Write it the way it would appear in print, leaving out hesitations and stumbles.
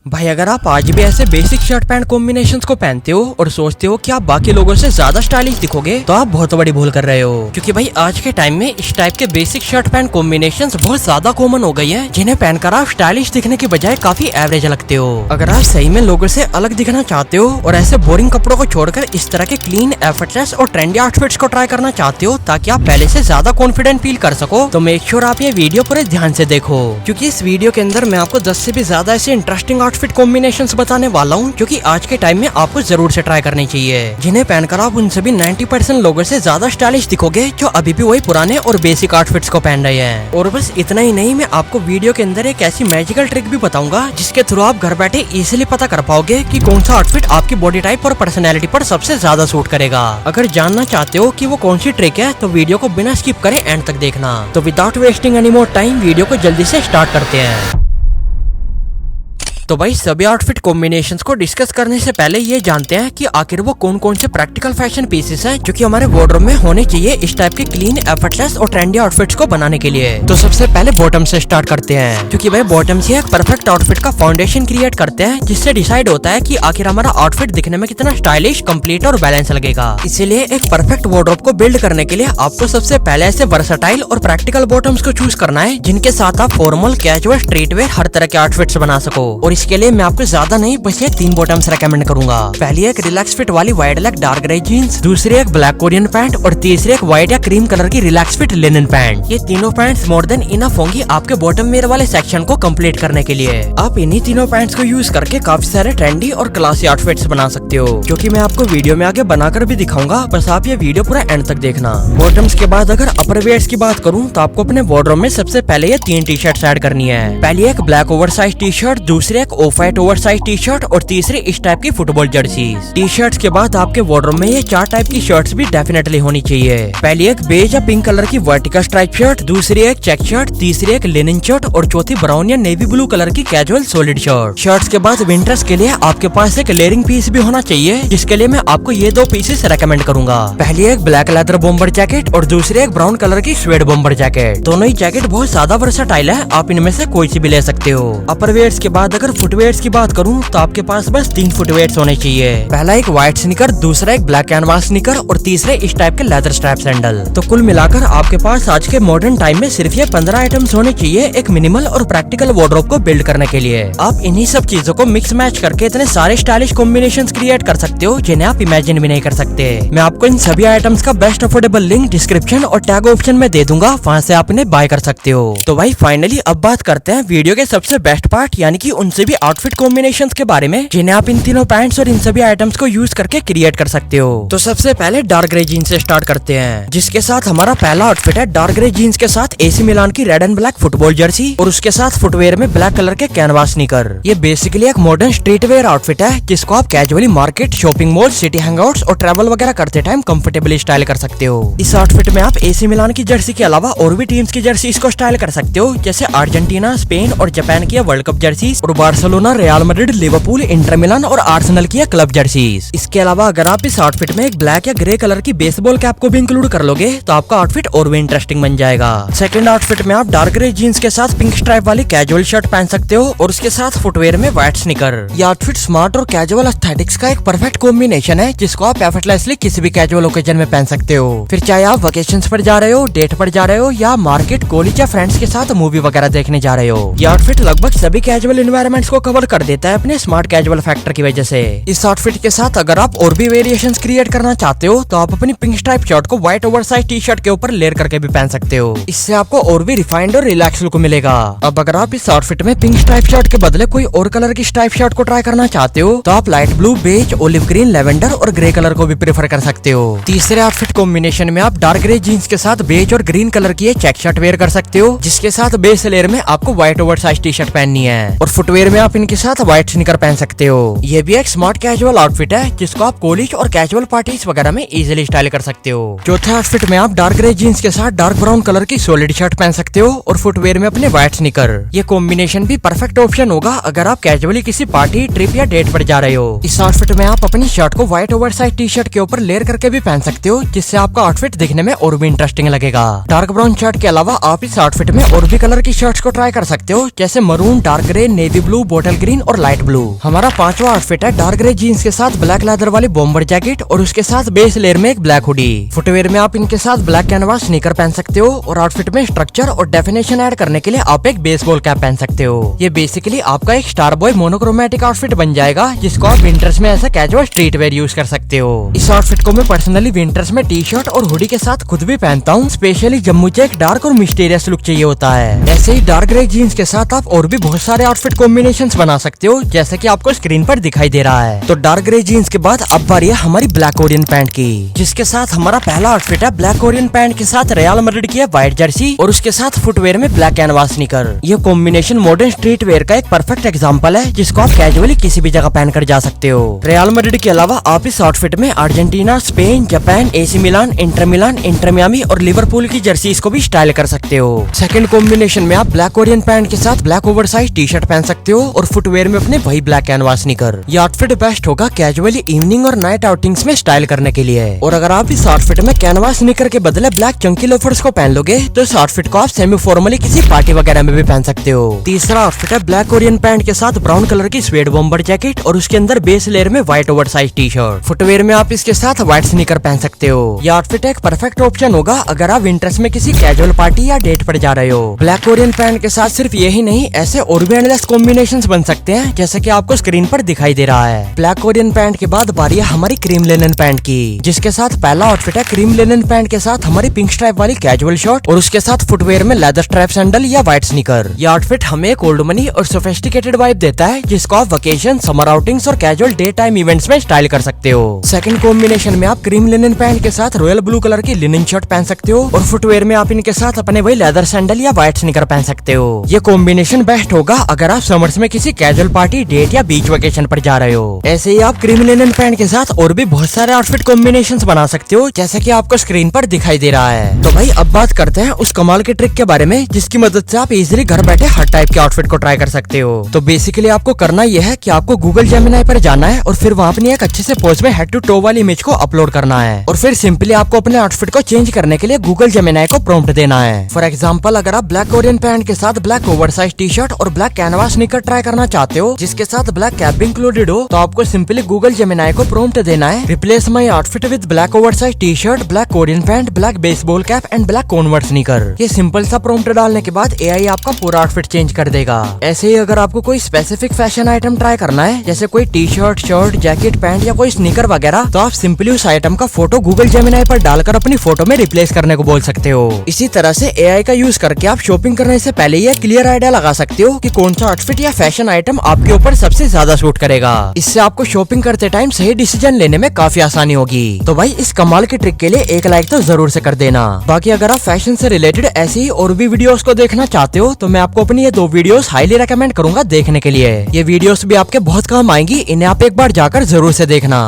भाई अगर आप आज भी ऐसे बेसिक शर्ट पैंट कॉम्बिनेशंस को पहनते हो और सोचते हो कि आप बाकी लोगों से ज्यादा स्टाइलिश दिखोगे तो आप बहुत बड़ी भूल कर रहे हो। क्योंकि भाई आज के टाइम में इस टाइप के बेसिक शर्ट पैंट कॉम्बिनेशंस बहुत ज्यादा कॉमन हो गई हैं, जिन्हें पहनकर आप स्टाइलिश दिखने के बजाय काफी एवरेज लगते हो। अगर आप सही में लोगों से अलग दिखना चाहते हो और ऐसे बोरिंग कपड़ों को छोड़कर इस तरह के क्लीन, एफर्टलेस और ट्रेंडी आउटफिट्स को ट्राई करना चाहते हो ताकि आप पहले से ज्यादा कॉन्फिडेंट फील कर सको, तो मेक श्योर आप ये वीडियो पूरे ध्यान से देखो। क्योंकि इस वीडियो के अंदर मैं आपको 10 से भी ज्यादा ऐसे इंटरेस्टिंग आउटफिट कॉम्बिनेशन बताने वाला हूँ जो कि आज के टाइम में आपको जरूर से ट्राई करनी चाहिए, जिन्हें पहनकर आप उन सभी 90% लोगों से ज्यादा स्टाइलिश दिखोगे जो अभी भी वही पुराने और बेसिक आउटफिट्स को पहन रहे हैं। और बस इतना ही नहीं, मैं आपको वीडियो के अंदर एक ऐसी मैजिकल ट्रिक भी बताऊंगा जिसके थ्रू आप घर बैठे इजीली पता कर पाओगे कि कौन सा आउटफिट आपकी बॉडी टाइप और पर्सनैलिटी पर सबसे ज्यादा सूट करेगा। अगर जानना चाहते हो कि वो कौन सी ट्रिक है तो वीडियो को बिना स्किप करे एंड तक देखना। तो without wasting any more time video को जल्दी से स्टार्ट करते हैं। तो भाई सभी आउटफिट कॉम्बिनेशंस को डिस्कस करने से पहले ये जानते हैं कि आखिर वो कौन कौन से प्रैक्टिकल फैशन पीसेस हैं जो कि हमारे वार्डरोब में होने चाहिए इस टाइप के क्लीन, एफर्टलेस और ट्रेंडी आउटफिट्स को बनाने के लिए। तो सबसे पहले बॉटम से स्टार्ट करते हैं, क्योंकि भाई बॉटम से एक परफेक्ट आउटफिट का फाउंडेशन क्रिएट करते हैं जिससे डिसाइड होता है कि आखिर हमारा आउटफिट दिखने में कितना स्टाइलिश, कंप्लीट और बैलेंस लगेगा। इसीलिए एक परफेक्ट वार्डरोब को बिल्ड करने के लिए आपको सबसे पहले ऐसे वर्सेटाइल और प्रैक्टिकल बॉटम्स को चूज करना है जिनके साथ आप फॉर्मल, कैजुअल, स्ट्रीट वेयर हर तरह के आउटफिट्स बना सको। और इसके लिए मैं आपको ज्यादा नहीं बस ये 3 बॉटम्स रेकमेंड करूंगा। पहली एक रिलैक्स फिट वाली wide leg dark grey jeans, दूसरी एक ब्लैक कोरियन पैंट और तीसरी एक व्हाइट या क्रीम कलर की रिलैक्स फिट लिनन पैंट। ये तीनों पैंट्स मोर देन इनफ होंगी आपके बॉटम वेयर वाले सेक्शन को कंप्लीट करने के लिए। आप इन्हीं तीनों पैंट्स को यूज करके काफी सारे ट्रेंडी और क्लासी आउटफिट्स बना सकते हो, जो कि मैं आपको वीडियो में आगे बनाकर भी दिखाऊंगा। बस आप ये वीडियो पूरा एंड तक देखना। बॉटम्स के बाद अगर अपर वेयर्स की बात करूँ तो आपको अपने वार्डरोब में सबसे पहले ये 3 टी शर्ट ऐड करनी है। पहली एक ब्लैक ओवरसाइज टी शर्ट, दूसरी एक of white oversize T shirt और तीसरी इस टाइप की फुटबॉल जर्सी। टी शर्ट्स के बाद आपके वार्डरोब में ये 4 टाइप की शर्ट्स भी डेफिनेटली होनी चाहिए। पहली एक बेज या पिंक कलर की वर्टिकल स्ट्राइप शर्ट, दूसरी एक चेक शर्ट, तीसरी एक लिनन शर्ट और चौथी ब्राउन या नेवी ब्लू कलर की कैजुअल सॉलिड शर्ट। शर्ट्स के बाद विंटर्स के लिए आपके पास एक लेयरिंग पीस भी होना चाहिए, जिसके लिए मैं आपको ये 2 पीसेस रेकमेंड करूंगा। पहली एक ब्लैक लेदर बॉम्बर जैकेट और दूसरी एक ब्राउन कलर की स्वेड बॉम्बर जैकेट। दोनों ही जैकेट बहुत ज्यादा वर्सेटाइल है, आप इनमें से कोई सी भी ले सकते हो। अपर वेयर्स के बाद अगर फुटवेयर्स की बात करूँ तो आपके पास बस 3 फुटवेयर्स होने चाहिए। पहला एक व्हाइट स्नीकर, दूसरा एक ब्लैक कैनवास स्नीकर और तीसरे इस टाइप के लेदर स्ट्रैप सैंडल। तो कुल मिलाकर आपके पास आज के मॉडर्न टाइम में सिर्फ ये 15 आइटम्स होने चाहिए एक मिनिमल और प्रैक्टिकल वार्डरोब को बिल्ड करने के लिए। आप इन्हीं सब चीजों को मिक्स मैच करके इतने सारे स्टाइलिश कॉम्बिनेशंस क्रिएट कर सकते हो जिन्हें आप इमेजिन भी नहीं कर सकते। मैं आपको इन सभी आइटम्स का बेस्ट अफोर्डेबल लिंक डिस्क्रिप्शन और टैग ऑप्शन में दे दूंगा, वहाँ से आप इन्हें बाय कर सकते हो। तो भाई फाइनली अब बात करते हैं वीडियो के सबसे बेस्ट पार्ट, यानी कि उन सभी आउटफिट कॉम्बिनेशंस के बारे में जिन्हें आप इन तीनों पैंट्स और इन सभी आइटम्स को यूज करके क्रिएट कर सकते हो। तो सबसे पहले डार्क ग्रे जीन्स से स्टार्ट करते हैं, जिसके साथ हमारा पहला आउटफिट है डार्क ग्रे जीन्स के साथ एसी मिलान की red and black football Jersey और उसके साथ फुटवेयर में ब्लैक कलर के कैनवास स्नीकर। ये बेसिकली एक मॉडर्न स्ट्रीट वेयर आउटफिट है जिसको आप casually market, shopping mall, city Hangouts और ट्रैवल वगैरह करते टाइम कंफर्टेबली स्टाइल कर सकते हो। इस आउटफिट में आप एसी मिलान की जर्सी के अलावा और भी टीम्स की जर्सी को स्टाइल कर सकते हो, जैसे अर्जेंटीना, स्पेन और जापान की वर्ल्ड कप जर्सी और Barcelona, real Madrid, Liverpool, Inter Milan और आर्सेनल की क्लब जर्सीज। इसके अलावा अगर आप इस आउटफिट में एक ब्लैक या ग्रे कलर की बेसबॉल कैप को भी इंक्लूड कर लोगे तो आपका आउटफिट और भी इंटरेस्टिंग बन जाएगा। सेकंड आउटफिट में आप डार्क ग्रे जीन्स के साथ पिंक स्ट्राइप वाली कैजुअल शर्ट पहन सकते हो और उसके साथ फुटवेयर में व्हाइट स्नीकर। ये आउटफिट स्मार्ट और कैजुअल एस्थेटिक्स का एक परफेक्ट कॉम्बिनेशन है जिसको आप एफर्टलेसली किसी भी कैजुअल ओकेजन में पहन सकते हो। फिर चाहे आप वेकेशंस पर जा रहे हो, डेट पर जा रहे हो या मार्केट, कॉलेज या फ्रेंड्स के साथ मूवी वगैरह देखने जा रहे हो, ये आउटफिट लगभग सभी कैजुअल एनवायरनमेंट्स को कवर कर देता है अपने स्मार्ट कैजुअल फैक्टर की वजह से। इस आउटफिट के साथ अगर आप और भी वेरिएशंस क्रिएट करना चाहते हो तो आप अपनी पिंक स्ट्राइप शर्ट को व्हाइट ओवरसाइज टी शर्ट के ऊपर लेयर करके भी पहन सकते हो। इससे आपको और भी रिफाइंड और रिलैक्स लुक मिलेगा। अब अगर आप इस आउटफिट में पिंक स्ट्राइप शर्ट के बदले कोई और कलर की स्ट्राइप शर्ट को ट्राई करना चाहते हो तो आप light blue, beige, olive green, lavender और ग्रे कलर को भी प्रेफर कर सकते हो। तीसरे आउटफिट कॉम्बिनेशन में आप डार्क ग्रे जीन्स के साथ बेज और ग्रीन कलर की चेक शर्ट वेयर कर सकते हो, जिसके साथ बेस लेयर में आपको व्हाइट ओवरसाइज टी शर्ट पहननी है और फुटवेयर में आप इनके साथ व्हाइट स्नीकर पहन सकते हो। ये भी एक स्मार्ट कैजुअल आउटफिट है जिसको आप कॉलेज और कैजुअल पार्टीज वगैरह में इजीली स्टाइल कर सकते हो। चौथे आउटफिट में आप डार्क ग्रे जीन्स के साथ डार्क ब्राउन कलर की सॉलिड शर्ट पहन सकते हो और फुटवेयर में अपने व्हाइट स्नीकर। ये कॉम्बिनेशन भी परफेक्ट ऑप्शन होगा अगर आप कैजुअली किसी पार्टी, ट्रिप या डेट पर जा रहे हो। इस आउटफिट में आप अपनी शर्ट को व्हाइट ओवरसाइज टी शर्ट के ऊपर लेयर करके भी पहन सकते हो, जिससे आपका आउटफिट दिखने में और भी इंटरेस्टिंग लगेगा। डार्क ब्राउन शर्ट के अलावा आप इस आउटफिट में और भी कलर की शर्ट्स को ट्राई कर सकते हो, जैसे maroon, dark grey, navy blue, blue, bottle green और लाइट ब्लू। हमारा पांचवा आउटफिट है डार्क ग्रे जीन्स के साथ ब्लैक लेदर वाली बॉम्बर जैकेट और उसके साथ बेस लेयर में एक ब्लैक हुडी। फुटवेयर में आप इनके साथ ब्लैक कैनवास स्नीकर पहन सकते हो और आउटफिट में स्ट्रक्चर और डेफिनेशन ऐड करने के लिए आप एक बेसबॉल कैप पहन सकते हो। ये बेसिकली आपका एक स्टार बॉय मोनोक्रोमेटिक आउटफिट बन जाएगा, जिसको आप विंटर्स में ऐसा कैजुअल स्ट्रीट वेयर यूज कर सकते हो। इस आउटफिट को मैं पर्सनली विंटर्स में टी शर्ट और हुडी के साथ खुद भी पहनता हूँ। स्पेशली जब मुझे एक डार्क और मिस्टीरियस लुक चाहिए होता है। ऐसे ही डार्क ग्रे जीन्स के साथ आप और भी बहुत सारे आउटफिट कॉम्बिनेशंस बना सकते हो, जैसे कि आपको स्क्रीन पर दिखाई दे रहा है। तो डार्क ग्रे जीन्स के बाद अब बारी है हमारी ब्लैक कोरियन पैंट की, जिसके साथ हमारा पहला आउटफिट है ब्लैक कोरियन पैंट के साथ रियल मैड्रिड की व्हाइट जर्सी और उसके साथ फुटवेयर में ब्लैक कैनवास स्नीकर। ये कॉम्बिनेशन मॉडर्न स्ट्रीट वेयर का एक परफेक्ट एग्जांपल है, जिसको आप कैजुअली किसी भी जगह पहन कर जा सकते हो। रियल मैड्रिड के अलावा आप इस आउटफिट में Argentina, Spain, Japan, AC Milan, inter Miami और लिवरपूल की जर्सीज को भी स्टाइल कर सकते हो। सेकंड कॉम्बिनेशन में आप ब्लैक कोरियन पैंट के साथ ब्लैक ओवरसाइज टी शर्ट पहन सकते हो और फुटवेयर में अपने वही ब्लैक कैनवास स्नीकर। ये आउटफिट बेस्ट होगा कैजुअली इवनिंग और नाइट आउटिंग्स में स्टाइल करने के लिए। और अगर आप इस आउटफिट में कैनवास स्नीकर के बदले ब्लैक चंकी लोफर्स को पहन लोगे तो इस आउटफिट को आप सेमी फॉर्मली किसी पार्टी वगैरह में भी पहन सकते हो। तीसरा आउटफिट है ब्लैक कोरियन पैंट के साथ ब्राउन कलर की स्वेड बॉम्बर जैकेट और उसके अंदर बेस लेयर में white oversize T shirt. Footwear में आप इसके साथ व्हाइट स्नीकर पहन सकते हो। यह आउटफिट एक परफेक्ट ऑप्शन होगा अगर आप विंटर्स में किसी कैजुअल पार्टी या डेट पर जा रहे हो। ब्लैक कोरियन पैंट के साथ सिर्फ यही नहीं, ऐसे और भी एंडलेस कॉम्बिनेशंस बन सकते हैं, जैसे कि आपको स्क्रीन पर दिखाई दे रहा है। ब्लैक कोरियन पैंट के बाद बारी है हमारी क्रीम लिनन पैंट की, जिसके साथ पहला आउटफिट है क्रीम लिनन पैंट के साथ हमारी पिंक स्ट्राइप वाली कैजुअल शर्ट और उसके साथ फुटवेयर में लेदर स्ट्रैप सैंडल या व्हाइट स्नीकर। यह आउटफिट हमें एक ओल्ड मनी और सोफिस्टिकेटेड वाइब देता है, जिसको आप वेकेशन, समर आउटिंग्स और कैजुअल डे टाइम इवेंट्स में स्टाइल कर सकते हो। सेकंड कॉम्बिनेशन में आप क्रीम लिनन पैंट के साथ रॉयल ब्लू कलर की लिनन शर्ट पहन सकते हो और फुटवेयर में आप इनके साथ अपने वही लेदर सैंडल या व्हाइट स्नीकर पहन सकते हो। ये कॉम्बिनेशन बेस्ट होगा अगर आप समर्स में किसी कैजुअल पार्टी, डेट या बीच वेकेशन पर जा रहे हो। ऐसे ही आप क्रीम लिनन पैंट के साथ और भी बहुत सारे आउटफिट कॉम्बिनेशंस बना सकते हो, जैसे कि आपको स्क्रीन पर दिखाई दे रहा है। तो भाई अब बात करते हैं उस कमाल के ट्रिक के बारे में, जिसकी मदद से आप इजीली घर बैठे हर टाइप के आउटफिट को ट्राई कर सकते हो। तो बेसिकली आपको करना यह है कि आपको गूगल जेमिनी पर जाना है और फिर वहाँ अपनी एक अच्छे से पोज में हेड टू टो वाली इमेज को अपलोड करना है और फिर सिंपली आपको अपने आउटफिट को चेंज करने के लिए गूगल जेमिनी को प्रॉम्प्ट देना है। फॉर एग्जांपल, अगर आप ब्लैक कोरियन पैंट के साथ ब्लैक ओवरसाइज टी शर्ट और ब्लैक कैनवास स्नीकर ट्राई करना चाहते हो, जिसके साथ ब्लैक कैप भी इंक्लूडेड हो, तो आपको सिंपली गूगल जेमिनी को प्रॉम्प्ट देना है replace my outfit with black oversize T shirt, black Korean pant, black baseball cap and black converse sneaker. ये सिंपल सा प्रॉम्प्ट डालने के बाद एआई आपका पूरा आउटफिट चेंज कर देगा। ऐसे ही अगर आपको कोई स्पेसिफिक फैशन आइटम ट्राई करना है, जैसे कोई T shirt, shirt, jacket, pant या कोई स्नीकर वगैरह, तो आप सिंपली उस आइटम का फोटो गूगल जेमिनी पर डालकर अपनी फोटो में रिप्लेस करने को बोल सकते हो। इसी तरह से एआई का यूज करके आप शॉपिंग करने से पहले ये क्लियर आइडिया लगा सकते हो कि कौन सा आउटफिट या फैशन आइटम आपके ऊपर सबसे ज्यादा सूट करेगा। इससे आपको शॉपिंग करते टाइम सही डिसीजन लेने में काफी आसानी होगी। तो भाई इस कमाल के ट्रिक के लिए एक लाइक तो जरूर से कर देना। बाकी अगर आप फैशन से रिलेटेड ऐसी और भी वीडियोस को देखना चाहते हो, तो मैं आपको अपनी ये 2 वीडियोस हाईली रेकमेंड करूंगा देखने के लिए। ये वीडियोस भी आपके बहुत काम आएंगी, इन्हें आप एक बार जाकर जरूर से देखना।